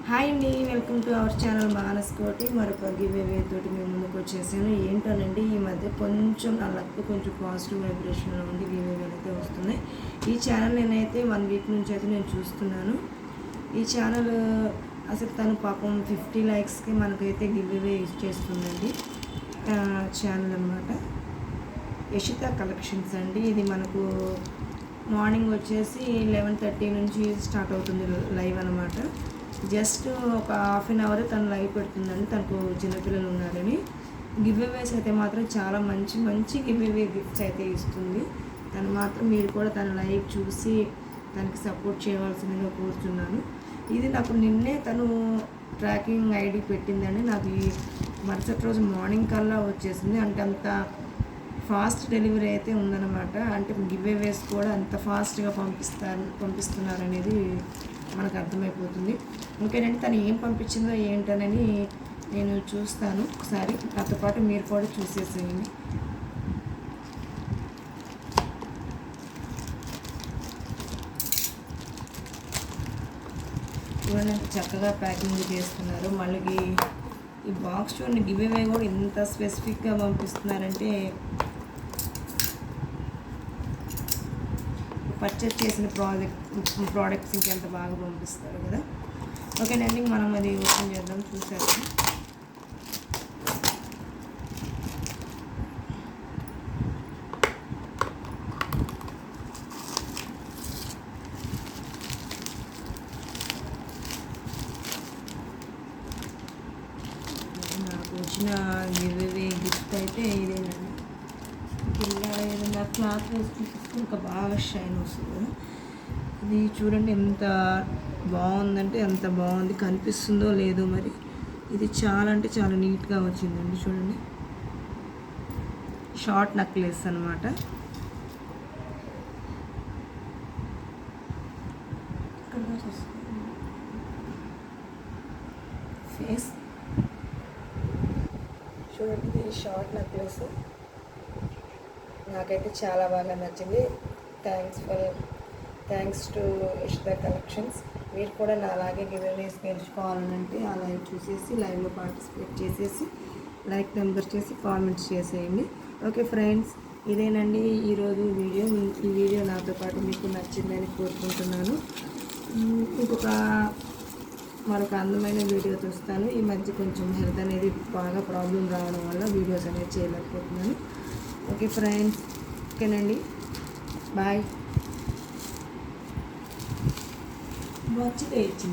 Hi అండి, welcome to our channel Manas కోటి. మరొక గివ్వే తోటి మేము ముందుకు వచ్చేసాను. ఏంటోనండి, ఈ మధ్య కొంచెం నా లక్ కొంచెం పాజిటివ్ వైబ్రేషన్లో ఉండి గివ్వేలు అయితే వస్తున్నాయి. ఈ ఛానల్ నేనైతే 1 వీక్ నుంచి అయితే నేను చూస్తున్నాను. ఈ ఛానల్ అసలు తను పాపం 50 లైక్స్కి మనకైతే గివ్వే చేస్తుందండి. ఛానల్ అనమాట యషిత కలెక్షన్స్ అండి. ఇది మనకు మార్నింగ్ వచ్చేసి 11:30 నుంచి స్టార్ట్ అవుతుంది లైవ్ అనమాట. జస్ట్ ఒక హాఫ్ అన్ అవర్ తను లైవ్ పెడుతుందండి. తనకు చిన్నపిల్లలు ఉన్నారని. గివ్అవేస్ అయితే మాత్రం చాలా మంచి మంచి గివ్అవే గిఫ్ట్స్ అయితే ఇస్తుంది. తను మాత్రం మీరు కూడా తన లైవ్ చూసి తనకి సపోర్ట్ చేయవలసిందిగా కోరుతున్నాను. ఇది నాకు నిన్నే తను ట్రాకింగ్ ఐడి పెట్టిందండి. నాకు ఈ మరుసటి రోజు మార్నింగ్ కల్లా వచ్చేసింది. అంటే అంత ఫాస్ట్ డెలివరీ అయితే ఉందన్నమాట. అంటే గివ్అవేస్ కూడా అంత ఫాస్ట్గా పంపిస్తున్నారు అనేది మనకు అర్థమైపోతుంది. ఓకేనండి, తను ఏం పంపించిందో ఏంటనని నేను చూస్తాను ఒకసారి. నాతో పాటు మీరు కూడా చూసేసేయండి. చూడండి చక్కగా ప్యాకింగ్ చేస్తున్నారు. మళ్ళీ ఈ బాక్స్ చూడండి, గివ్అవే కూడా ఇంత స్పెసిఫిక్గా పంపిస్తున్నారంటే పర్చేస్ చేసిన ప్రోడక్ట్స్ ఇంకెంత బాగా పంపిస్తారు కదా. ఓకేనండి, మనం అది ఓపెన్ చేద్దాం. చూసారు నాకు వచ్చిన గివ్అవే గిఫ్ట్ అయితే ఇదేనండి. ఇలా ఏదైనా క్లాత్ వేసి చూపిస్తే ఇంకా బాగా షైన్ వస్తుంది. ఇది చూడండి ఎంత బాగుందంటే ఎంత బాగుంది, కనిపిస్తుందో లేదో మరి. ఇది చాలా అంటే చాలా నీట్గా వచ్చిందండి. చూడండి, షార్ట్ నెక్లెస్ అనమాట. ఫేస్ చూడండి, ఇది షార్ట్ నెక్లెస్. నాకైతే చాలా బాగా నచ్చింది. Thanks to Yashita collections. మీరు కూడా నా అలాగే గివ్అవేస్ గెలుచుకోవాలంటే ఆ లైవ్ చూసేసి లైవ్లో పార్టిసిపేట్ చేసేసి లైక్ నెంబర్ చేసి కామెంట్స్ చేసేయండి. ఓకే ఫ్రెండ్స్, ఇదేనండి ఈరోజు వీడియో. ఈ వీడియో నాతో పాటు మీకు నచ్చిందని కోరుకుంటున్నాను. మరొక అందమైన వీడియో చూస్తాను. ఈ మధ్య కొంచెం హెల్త్ అనేది బాగా ప్రాబ్లం రావడం వల్ల వీడియోస్ అనేది చేయలేకపోతున్నాను. ఓకే ఫ్రెండ్స్, ఓకేనండి, బాయ్. మంచిగా ఇచ్చింది.